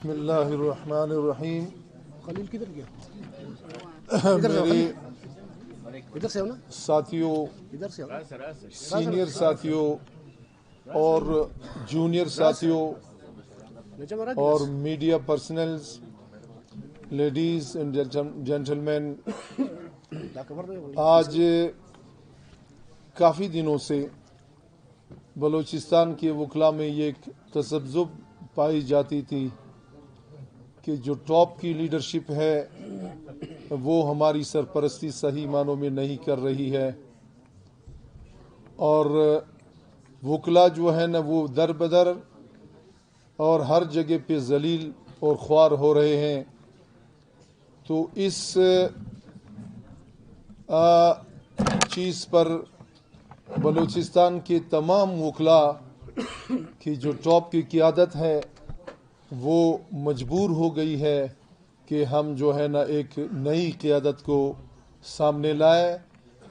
بسم اللہ الرحمن الرحیم. خلیل کدھر گیا؟ میرے ادھر سے ہو نا، ساتھیوں، ادھر سے ہو نا۔ سینئر ساتھیوں اور جونیئر ساتھیوں اور میڈیا پرسنلز، لیڈیز اینڈ جینٹلمین، آج کافی دنوں سے بلوچستان کے وکلاء میں یہ ایک تذبذب پائی جاتی تھی کہ جو ٹاپ کی لیڈرشپ ہے وہ ہماری سرپرستی صحیح معنوں میں نہیں کر رہی ہے، اور وکلاء جو ہے نا وہ در بدر اور ہر جگہ پہ ذلیل اور خوار ہو رہے ہیں. تو اس چیز پر بلوچستان کے تمام وکلاء کی جو ٹاپ کی قیادت ہے وہ مجبور ہو گئی ہے کہ ہم جو ہے نا ایک نئی قیادت کو سامنے لائے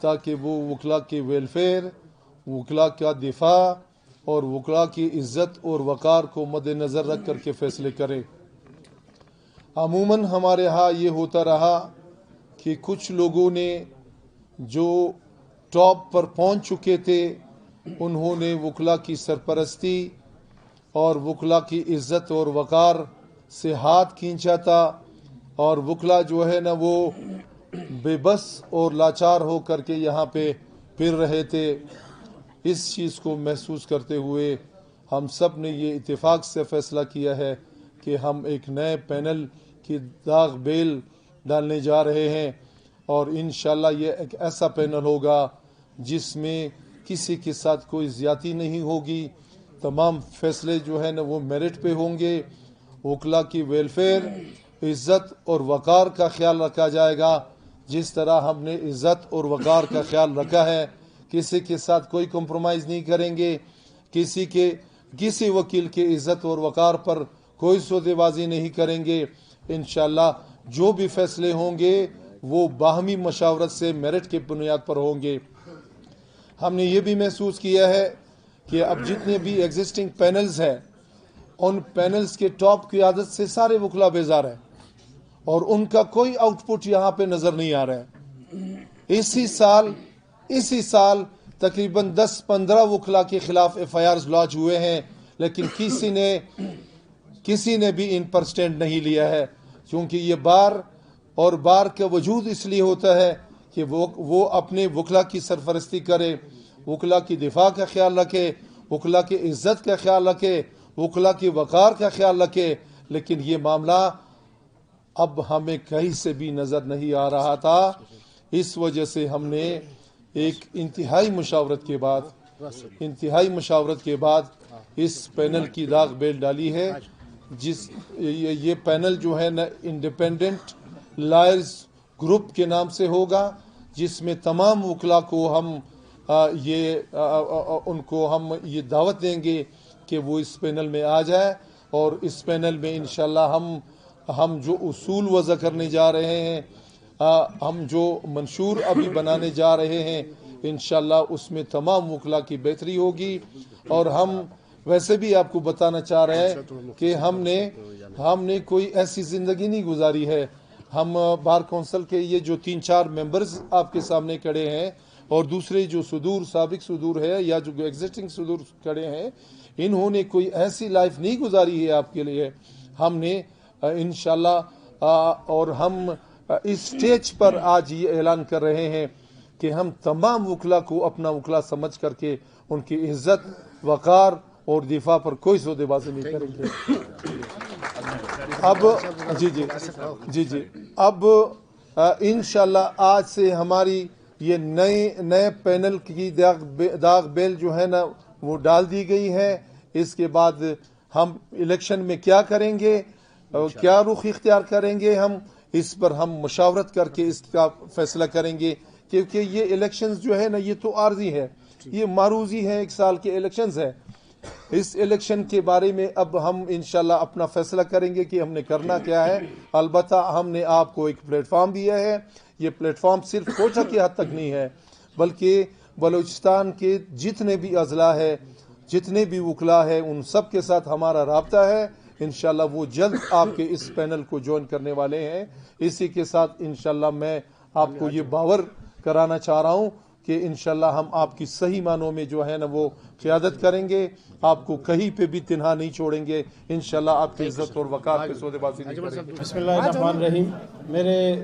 تاکہ وہ وکلاء کے ویلفیئر، وکلاء کا دفاع اور وکلاء کی عزت اور وقار کو مد نظر رکھ کر کے فیصلے کرے. عموماً ہمارے ہاں یہ ہوتا رہا کہ کچھ لوگوں نے جو ٹاپ پر پہنچ چکے تھے انہوں نے وکلاء کی سرپرستی اور وکلاء کی عزت اور وقار سے ہاتھ کھینچا تھا، اور وکلاء جو ہے نا وہ بے بس اور لاچار ہو کر کے یہاں پہ پھر رہے تھے. اس چیز کو محسوس کرتے ہوئے ہم سب نے یہ اتفاق سے فیصلہ کیا ہے کہ ہم ایک نئے پینل کی داغ بیل ڈالنے جا رہے ہیں، اور انشاءاللہ یہ ایک ایسا پینل ہوگا جس میں کسی کے ساتھ کوئی زیادتی نہیں ہوگی. تمام فیصلے جو ہے نا وہ میرٹ پہ ہوں گے. وکلاء کی ویلفیئر، عزت اور وقار کا خیال رکھا جائے گا جس طرح ہم نے عزت اور وقار کا خیال رکھا ہے. کسی کے ساتھ کوئی کمپرومائز نہیں کریں گے، کسی وکیل کے عزت اور وقار پر کوئی سودے بازی نہیں کریں گے. انشاءاللہ جو بھی فیصلے ہوں گے وہ باہمی مشاورت سے میرٹ کے بنیاد پر ہوں گے. ہم نے یہ بھی محسوس کیا ہے کہ اب جتنے بھی ایگزسٹنگ پینلز ہیں ان پینلز کے ٹاپ کی عادت سے سارے وکلاء بیزار ہیں اور ان کا کوئی آؤٹ پٹ یہاں پہ نظر نہیں آ رہا ہے. اسی سال تقریباً 10-15 وکلاء کے خلاف FIRs لانچ ہوئے ہیں، لیکن کسی نے بھی ان پر سٹینڈ نہیں لیا ہے، کیونکہ یہ بار کا وجود اس لیے ہوتا ہے کہ وہ اپنے وکلاء کی سرپرستی کرے، وکلاء کی دفاع کا خیال رکھے، وکلاء کی عزت کا خیال رکھے، وکلاء کی وقار کا خیال رکھے. لیکن یہ معاملہ اب ہمیں کہیں سے بھی نظر نہیں آ رہا تھا. اس وجہ سے ہم نے ایک انتہائی مشاورت کے بعد اس پینل کی داغ بیل ڈالی ہے. یہ پینل جو ہے نا انڈیپینڈنٹ لائرز گروپ کے نام سے ہوگا، جس میں تمام وکلاء کو ہم یہ دعوت دیں گے کہ وہ اس پینل میں آ جائے، اور اس پینل میں انشاءاللہ ہم جو اصول وضع کرنے جا رہے ہیں، ہم جو منشور ابھی بنانے جا رہے ہیں، انشاءاللہ اس میں تمام وکلاء کی بہتری ہوگی. اور ہم ویسے بھی آپ کو بتانا چاہ رہے ہیں کہ ہم نے کوئی ایسی زندگی نہیں گزاری ہے. ہم بار کونسل کے یہ جو 3-4 ممبرز آپ کے سامنے کھڑے ہیں اور دوسرے جو سابق صدور ہے یا جو ایگزسٹنگ صدور کھڑے ہیں، انہوں نے کوئی ایسی لائف نہیں گزاری ہے آپ کے لیے. ہم نے انشاءاللہ اور ہم اس سٹیج پر آج یہ اعلان کر رہے ہیں کہ ہم تمام وکلاء کو اپنا وکلاء سمجھ کر کے ان کی عزت، وقار اور دفاع پر کوئی سودے بازی نہیں کریں گے. اب انشاءاللہ آج سے ہماری یہ نئے پینل کی داغ بیل جو ہے نا وہ ڈال دی گئی ہے. اس کے بعد ہم الیکشن میں کیا کریں گے، کیا رخ اختیار کریں گے، اس پر ہم مشاورت کر کے اس کا فیصلہ کریں گے. کیونکہ یہ الیکشنز جو ہے نا یہ تو عارضی ہے، یہ معروضی ہے، 1 سال کے الیکشنز ہیں. اس الیکشن کے بارے میں اب ہم انشاءاللہ اپنا فیصلہ کریں گے کہ ہم نے کرنا کیا ہے. البتہ ہم نے آپ کو ایک پلیٹ فارم دیا ہے. یہ پلیٹ فارم صرف کوٹا کی حد تک نہیں ہے، بلکہ بلوچستان کے جتنے بھی اضلاع ہے، جتنے بھی وکلاء ہیں، ان سب کے ساتھ ہمارا رابطہ ہے. انشاءاللہ وہ جلد آپ کے اس پینل کو جوائن کرنے والے ہیں. اسی کے ساتھ انشاءاللہ میں آپ کو یہ باور کرانا چاہ رہا ہوں کہ انشاءاللہ ہم آپ کی صحیح معنوں میں جو ہے نا وہ قیادت کریں گے, آپ کو کہیں پہ بھی تنہا نہیں چھوڑیں گے, انشاءاللہ آپ کی عزت اور وقار پہ سودے بازی نہیں کریں گے. بسم اللہ الرحمن الرحیم. میرے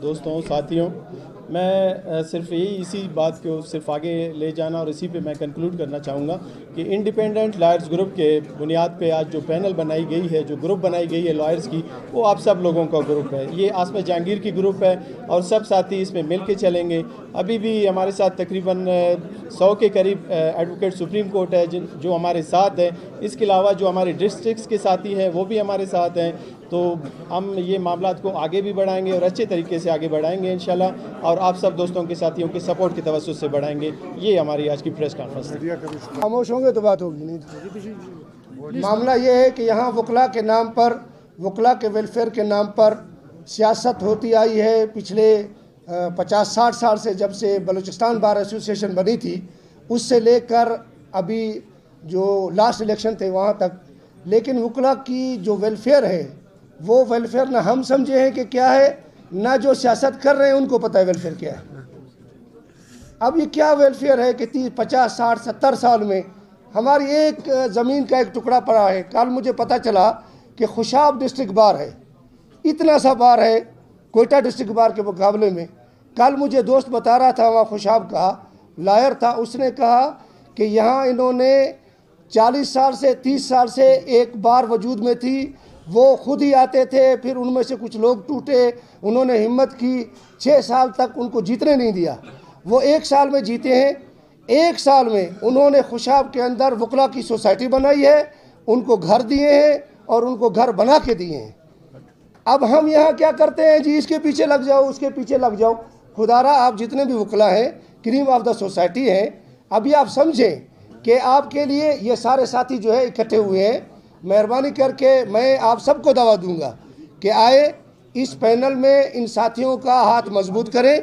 دوستوں ساتھیوں, میں صرف اسی بات کو صرف آگے لے جانا اور اسی پہ میں کنکلوڈ کرنا چاہوں گا کہ انڈیپینڈنٹ لائرز گروپ کے بنیاد پہ آج جو پینل بنائی گئی ہے, جو گروپ بنائی گئی ہے لائرز کی, وہ آپ سب لوگوں کا گروپ ہے. یہ عاصمہ جہانگیر کی گروپ ہے اور سب ساتھی اس میں مل کے چلیں گے. ابھی بھی ہمارے ساتھ تقریباً 100 کے قریب ایڈوکیٹ سپریم کورٹ ہے جو ہمارے ساتھ ہے. اس کے علاوہ جو ہمارے ڈسٹرکٹس کے ساتھی ہیں وہ بھی ہمارے ساتھ ہیں. تو ہم یہ معاملات کو آگے بھی بڑھائیں گے اور اچھے طریقے سے آگے بڑھائیں گے انشاءاللہ, اور آپ سب دوستوں کے ساتھیوں کے سپورٹ کی توسط سے بڑھائیں گے. یہ ہماری آج کی پریس کانفرنس ہے. خاموش ہوں گے تو بات ہوگی نہیں. معاملہ یہ ہے کہ یہاں وکلا کے نام پر, وکلا کے ویلفیئر کے نام پر سیاست ہوتی آئی ہے پچھلے 50-60 سال سے, جب سے بلوچستان بار ایسوسیشن بنی تھی اس سے لے کر ابھی جو لاسٹ الیکشن تھے وہاں تک. لیکن وکلا کی جو ویلفیئر ہے وہ ویلفیئر نہ ہم سمجھے ہیں کہ کیا ہے, نہ جو سیاست کر رہے ہیں ان کو پتہ ہے ویلفیئر کیا ہے. اب یہ کیا ویلفیئر ہے کہ 50-60-70 سال میں ہماری ایک زمین کا ایک ٹکڑا پڑا ہے. کل مجھے پتہ چلا کہ خوشاب ڈسٹرکٹ بار ہے, اتنا سا بار ہے کوئٹہ ڈسٹرکٹ بار کے مقابلے میں. کل مجھے دوست بتا رہا تھا, وہاں خوشاب کا لائر تھا, اس نے کہا کہ یہاں انہوں نے 40 سال سے 30 سال سے ایک بار وجود میں تھی, وہ خود ہی آتے تھے, پھر ان میں سے کچھ لوگ ٹوٹے, انہوں نے ہمت کی, 6 سال تک ان کو جیتنے نہیں دیا, وہ 1 سال میں جیتے ہیں. 1 سال میں انہوں نے خوشاب کے اندر وکلا کی سوسائٹی بنائی ہے, ان کو گھر دیے ہیں اور ان کو گھر بنا کے دیے ہیں. اب ہم یہاں کیا کرتے ہیں جی, اس کے پیچھے لگ جاؤ, اس کے پیچھے لگ جاؤ. خدارا آپ جتنے بھی وکلا ہیں, کریم آف دا سوسائٹی ہیں, ابھی آپ سمجھیں کہ آپ کے لیے یہ سارے ساتھی جو ہے اکٹھے ہوئے ہیں. مہربانی کر کے میں آپ سب کو دعوت دوں گا کہ آئے اس پینل میں ان ساتھیوں کا ہاتھ مضبوط کریں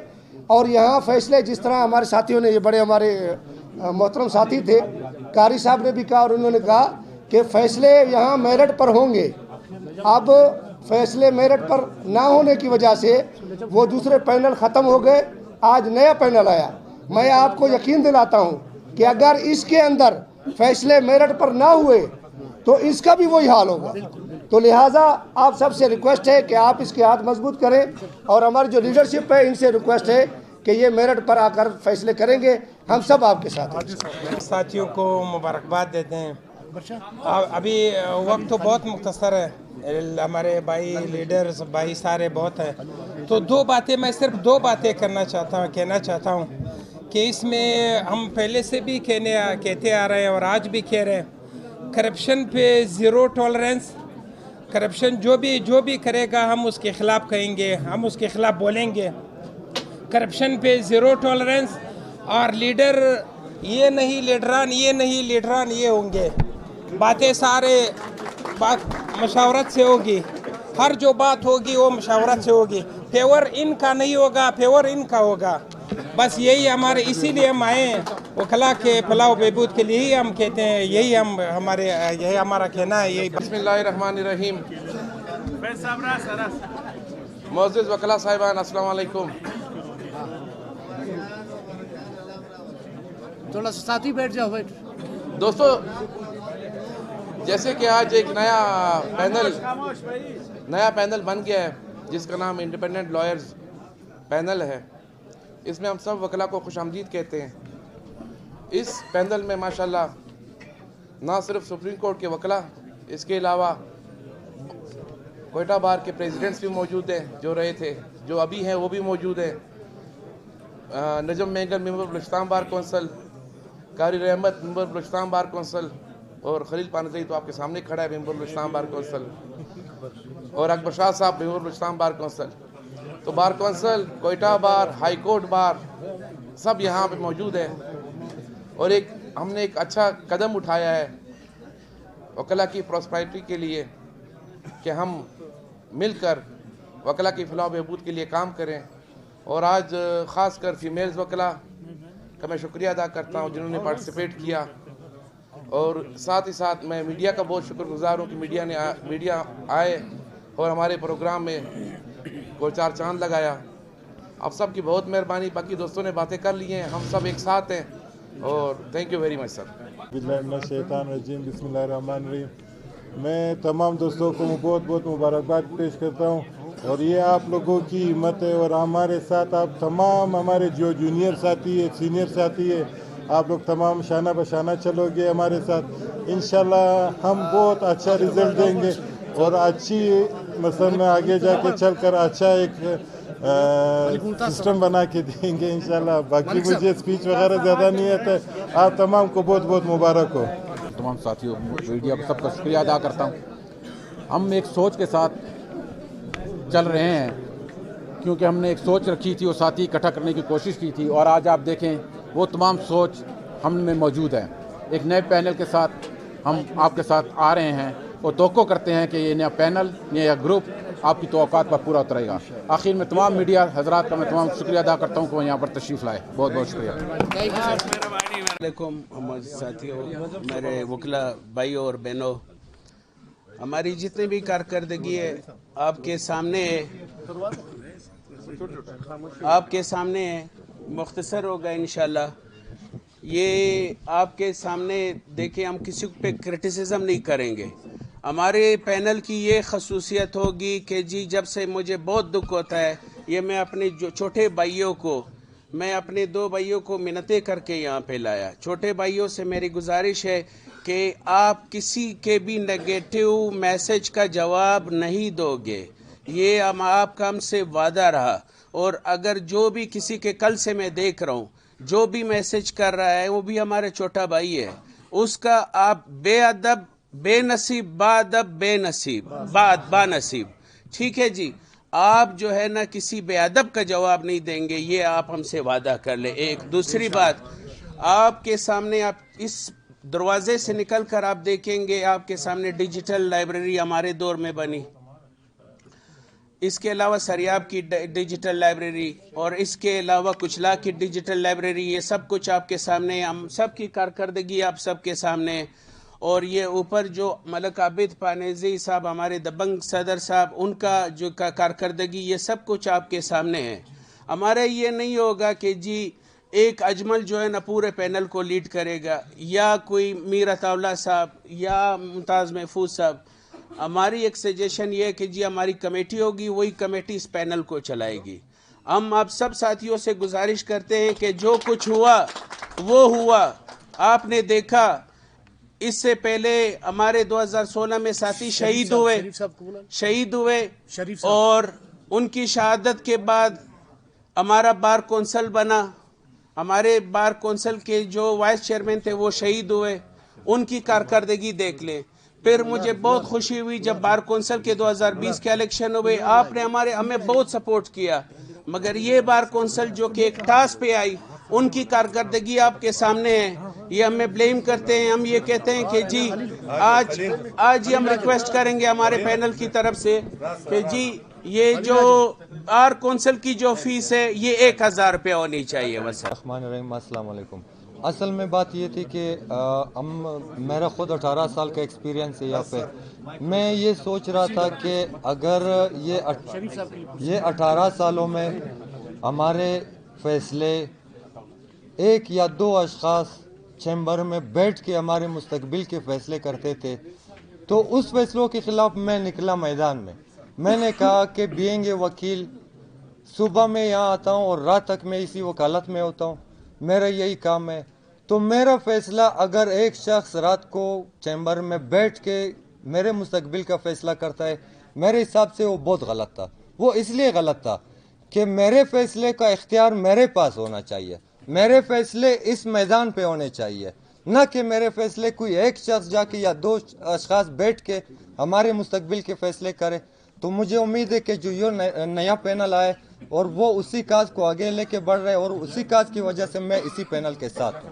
اور یہاں فیصلے, جس طرح ہمارے ساتھیوں نے, یہ بڑے ہمارے محترم ساتھی تھے, قاری صاحب نے بھی کہا اور انہوں نے کہا کہ فیصلے یہاں میرٹ پر ہوں گے. اب فیصلے میرٹ پر نہ ہونے کی وجہ سے وہ دوسرے پینل ختم ہو گئے, آج نیا پینل آیا. میں آپ کو یقین دلاتا ہوں کہ اگر اس کے اندر فیصلے میرٹ پر نہ ہوئے تو اس کا بھی وہی حال ہوگا. تو لہٰذا آپ سب سے ریکویسٹ ہے کہ آپ اس کے ہاتھ مضبوط کریں, اور ہماری جو لیڈرشپ ہے ان سے ریکویسٹ ہے کہ یہ میرٹ پر آ کر فیصلے کریں گے. ہم سب آپ کے ساتھ ہیں. ساتھیوں کو مبارکباد دیتے ہیں. ابھی وقت تو بہت مختصر ہے, ہمارے بھائی لیڈرز بھائی سارے بہت ہیں, تو 2 باتیں میں صرف 2 باتیں کہنا چاہتا ہوں کہ اس میں ہم پہلے سے بھی کہتے آ رہے ہیں اور آج بھی کہہ رہے ہیں, کرپشن پہ 0 ٹالرنس. کرپشن جو بھی کرے گا ہم اس کے خلاف کہیں گے, ہم اس کے خلاف بولیں گے. کرپشن پہ 0 ٹالرنس. اور لیڈر یہ نہیں لیڈران یہ ہوں گے. باتیں سارے بات مشاورت سے ہوگی, ہر جو بات ہوگی وہ مشاورت سے ہوگی. فیور ان کا نہیں ہوگا, فیور ان کا ہوگا. بس یہی ہمارے, اسی لیے ہم آئے ہیں وکلا کے فلاح و بہبود کے لیے ہی ہم کہتے ہیں, یہی ہمارا کہنا ہے. یہی بسم اللہ الرحمن الرحیم. معزز وکلا صاحبان, السلام علیکم. تھوڑا سا ساتھی بیٹھ جاؤ. دوستو, جیسے کہ آج ایک نیا پینل بن گیا ہے جس کا نام انڈیپینڈنٹ لائرز پینل ہے. اس میں ہم سب وکلا کو خوش آمدید کہتے ہیں. اس پینل میں ماشاءاللہ نہ صرف سپریم کورٹ کے وکلا, اس کے علاوہ کوئٹہ بار کے پریزیڈنٹس بھی موجود ہیں, جو رہے تھے, جو ابھی ہیں وہ بھی موجود ہیں. نجم مینگل ممبر بلوچستان بار کونسل, قاری رحمت ممبر بلوچستان بار کونسل, اور خلیل پانزئی تو آپ کے سامنے کھڑا ہے ممبر بلوچستان بار کونسل, اور اکبر شاہ صاحب ممبر بلوچستان بار کونسل. تو بار کونسل, کوئٹہ بار, ہائی کورٹ بار, سب یہاں پہ موجود ہیں. اور ہم نے ایک اچھا قدم اٹھایا ہے وکلا کی پراسپیرٹی کے لیے کہ ہم مل کر وکلا کی فلاح و بہبود کے لیے کام کریں. اور آج خاص کر فیمیلز وکلا کا میں شکریہ ادا کرتا ہوں جنہوں نے پارٹیسپیٹ کیا. اور ساتھ ہی ساتھ میں میڈیا کا بہت شکر گزار ہوں کہ میڈیا آئے اور ہمارے پروگرام میں کو چار چاند لگایا. آپ سب کی بہت مہربانی. باقی دوستوں نے باتیں کر لی ہیں, ہم سب ایک ساتھ ہیں, اور تھینک یو ویری مچ سر. شیطان الرجیم. بسم اللہ الرحمن الرحیم. میں تمام دوستوں کو بہت بہت مبارکباد پیش کرتا ہوں, اور یہ آپ لوگوں کی ہمت ہے, اور ہمارے ساتھ آپ تمام ہمارے جو جونیئر ساتھی ہے, سینئر ساتھی ہے, آپ لوگ تمام شانہ بشانہ چلو گے ہمارے ساتھ. انشاءاللہ ہم بہت اچھا رزلٹ دیں گے, اور اچھی مثلا آگے جا کے چل کر اچھا ایک سسٹم بنا کے دیں گے انشاءاللہ. باقی مجھے اسپیچ وغیرہ زیادہ نہیں آتا ہے. آپ تمام کو بہت بہت مبارک ہو. تمام ساتھیوں میڈیا سب کا شکریہ ادا کرتا ہوں. ہم ایک سوچ کے ساتھ چل رہے ہیں, کیونکہ ہم نے ایک سوچ رکھی تھی اور ساتھی اکٹھا کرنے کی کوشش کی تھی, اور آج آپ دیکھیں وہ تمام سوچ ہم میں موجود ہے. ایک نئے پینل کے ساتھ ہم آپ کے ساتھ آ رہے ہیں, اور توقع کرتے ہیں کہ یہ نیا پینل, نیا گروپ آپ کی توقعات پر پورا اترے گا. آخر میں تمام میڈیا حضرات کا میں تمام شکریہ ادا کرتا ہوں کہ وہ یہاں پر تشریف لائے. بہت بہت شکریہ. علیکم ہمارے ساتھیوں, میرے وکلا بھائیوں اور بہنوں, ہماری جتنی بھی کارکردگی ہے آپ کے سامنے مختصر ہوگا انشاءاللہ. یہ آپ کے سامنے دیکھیں, ہم کسی پہ کرٹیسزم نہیں کریں گے. ہمارے پینل کی یہ خصوصیت ہوگی کہ جی جب سے مجھے بہت دکھ ہوتا ہے, یہ میں اپنے جو چھوٹے بھائیوں کو, میں اپنے 2 بھائیوں کو منتیں کر کے یہاں پہ لایا. چھوٹے بھائیوں سے میری گزارش ہے کہ آپ کسی کے بھی نیگیٹو میسج کا جواب نہیں دو گے. یہ آپ کا ہم سے وعدہ رہا. اور اگر جو بھی کسی کے کل سے میں دیکھ رہا ہوں جو بھی میسج کر رہا ہے وہ بھی ہمارا چھوٹا بھائی ہے, اس کا آپ بے ادب, بے نصیب, با ادب, بے نصیب, با نصیب, ٹھیک ہے جی, آپ جو ہے نا کسی بے ادب کا جواب نہیں دیں گے, یہ آپ ہم سے وعدہ کر لیں. ایک دوسری بات, آپ کے سامنے, آپ اس دروازے سے نکل کر آپ دیکھیں گے آپ کے سامنے ڈیجیٹل لائبریری ہمارے دور میں بنی. اس کے علاوہ سریاب کی ڈیجیٹل لائبریری, اور اس کے علاوہ کچلا کی ڈیجیٹل لائبریری, یہ سب کچھ آپ کے سامنے, ہم سب کی کارکردگی آپ سب کے سامنے. اور یہ اوپر جو ملک عابد پانیزی صاحب ہمارے دبنگ صدر صاحب, ان کا جو کارکردگی, یہ سب کچھ آپ کے سامنے ہے. ہمارا یہ نہیں ہوگا کہ جی ایک اجمل جو ہے نا پورے پینل کو لیڈ کرے گا, یا کوئی میر عطاءاللہ صاحب, یا ممتاز محفوظ صاحب. ہماری ایک سجیشن یہ ہے کہ جی ہماری کمیٹی ہوگی, وہی کمیٹی اس پینل کو چلائے گی. ہم آپ سب ساتھیوں سے گزارش کرتے ہیں کہ جو کچھ ہوا وہ ہوا. آپ نے دیکھا اس سے پہلے ہمارے 2016 میں ساتھی شہید ہوئے, اور ان کی شہادت کے بعد ہمارا بار کونسل بنا. ہمارے بار کونسل کے جو وائس چیئرمین تھے وہ شہید ہوئے. ان کی کارکردگی دیکھ لیں. پھر مجھے بہت خوشی ہوئی جب بار کونسل کے 2020 کے الیکشن ہوئے, آپ نے ہمیں بہت سپورٹ کیا. مگر یہ بار کونسل جو کہ ایک ٹاس پہ آئی, ان کی کارکردگی آپ کے سامنے ہے. یہ ہمیں بلیم کرتے ہیں, ہم یہ کہتے ہیں کہ جی آج ہم ریکویسٹ کریں گے ہمارے پینل کی طرف سے کہ جی یہ جو بار کونسل کی جو فیس ہے یہ 1000 روپے ہونی چاہیے. السلام علیکم. اصل میں بات یہ تھی کہ میرا خود 18 سال کا ایکسپیرینس ہے یہاں پہ. میں یہ سوچ رہا تھا کہ اگر یہ 18 سالوں میں ہمارے فیصلے ایک یا 2 اشخاص چیمبر میں بیٹھ کے ہمارے مستقبل کے فیصلے کرتے تھے, تو اس فیصلوں کے خلاف میں نکلا میدان میں. میں نے کہا کہ بینگ اے وکیل, صبح میں یہاں آتا ہوں اور رات تک میں اسی وکالت میں ہوتا ہوں, میرا یہی کام ہے. تو میرا فیصلہ اگر ایک شخص رات کو چیمبر میں بیٹھ کے میرے مستقبل کا فیصلہ کرتا ہے, میرے حساب سے وہ بہت غلط تھا. وہ اس لیے غلط تھا کہ میرے فیصلے کا اختیار میرے پاس ہونا چاہیے, میرے فیصلے اس میدان پہ ہونے چاہیے, نہ کہ میرے فیصلے کوئی ایک شخص جا کے یا 2 اشخاص بیٹھ کے ہمارے مستقبل کے فیصلے کرے. تو مجھے امید ہے کہ جو یہ نیا پینل آئے اور وہ اسی کاز کو آگے لے کے بڑھ رہے, اور اسی کاز کی وجہ سے میں اسی پینل کے ساتھ ہوں.